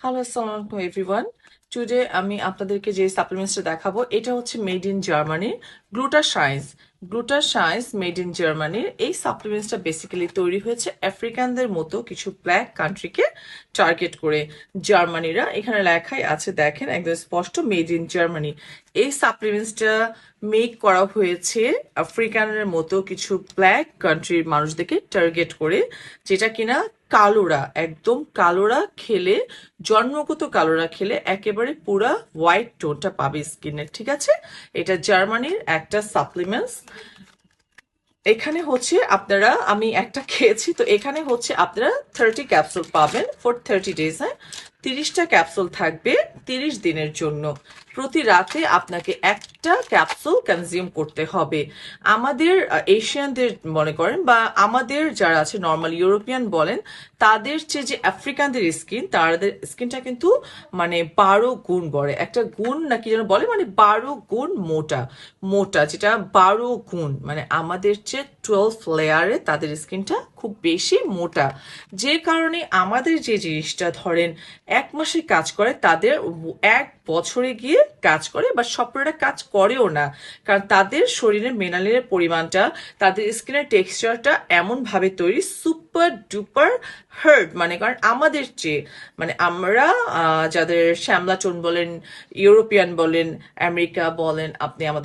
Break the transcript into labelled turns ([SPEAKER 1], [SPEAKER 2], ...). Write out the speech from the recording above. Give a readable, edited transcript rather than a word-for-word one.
[SPEAKER 1] Hello আসসালামু আলাইকুম everyone. Today আমি আপনাদেরকে যে সাপ্লিমেন্টসটা দেখাবো এটা হচ্ছে মেড ইন জার্মানির গ্লুটাসাইন্স মেড ইন জার্মানির এই সাপ্লিমেন্টসটা বেসিক্যালি তৈরি হয়েছে আফ্রিকানদের মতো কিছু ব্ল্যাক কান্ট্রিকে টার্গেট করে। জার্মানিরা এখানে লেখাই আছে, দেখেন একদম স্পষ্ট মেড ইন জার্মানি। এই সাপ্লিমেন্টসটা মেক করা হয়েছে আফ্রিকানের মতো কিছু ব্ল্যাক কান্ট্রির মানুষদেরকে টার্গেট করে, যেটা কিনা কালোরা, একদম কালোরা খেলে, জন্মগত কালোরা খেলে একেবারে পুরা হোয়াইট টোনটা পাবে স্কিনের। ঠিক আছে, এটা জার্মানির একটা সাপ্লিমেন্টস। এখানে হচ্ছে আপনারা, আমি একটা খেয়েছি, তো এখানে হচ্ছে আপনারা 30 ক্যাপসুল পাবেন ফর 30 ডেজ। হ্যাঁ, 30টা ক্যাপসুল থাকবে 30 দিনের জন্য। প্রতি রাতে আপনাকে একটা ক্যাপসুল কনজিউম করতে হবে। আমাদের এশিয়ানদের মনে করেন, বা আমাদের যারা আছে নর্মাল ইউরোপিয়ান বলেন, তাদের চেয়ে যে আফ্রিকানদের স্কিন, তাদের স্কিনটা কিন্তু মানে 12 গুণ বড়, একটা গুণ নাকি যেন বলে, মানে 12 গুণ মোটা মোটা, যেটা 12 গুণ, মানে আমাদের চেয়ে 12 লেয়ারে তাদের স্কিনটা খুব বেশি মোটা। যে কারণে আমাদের যে জিনিসটা ধরেন 1 মাসে কাজ করে, তাদের 1 বছরে গিয়ে কাজ করে, বা সবটা কাজ করেও না। কারণ তাদের শরীরে মেলানিনের পরিমাণটা, তাদের স্কিনের টেক্সচারটা এমন ভাবে তৈরি, সুপার ডুপার হার্ড, মানে কারণ আমাদের চেয়ে, মানে আমরা যাদের শ্যামলা টোন বলেন, ইউরোপিয়ান বলেন, আমেরিকা বলেন, আপনি আমাদের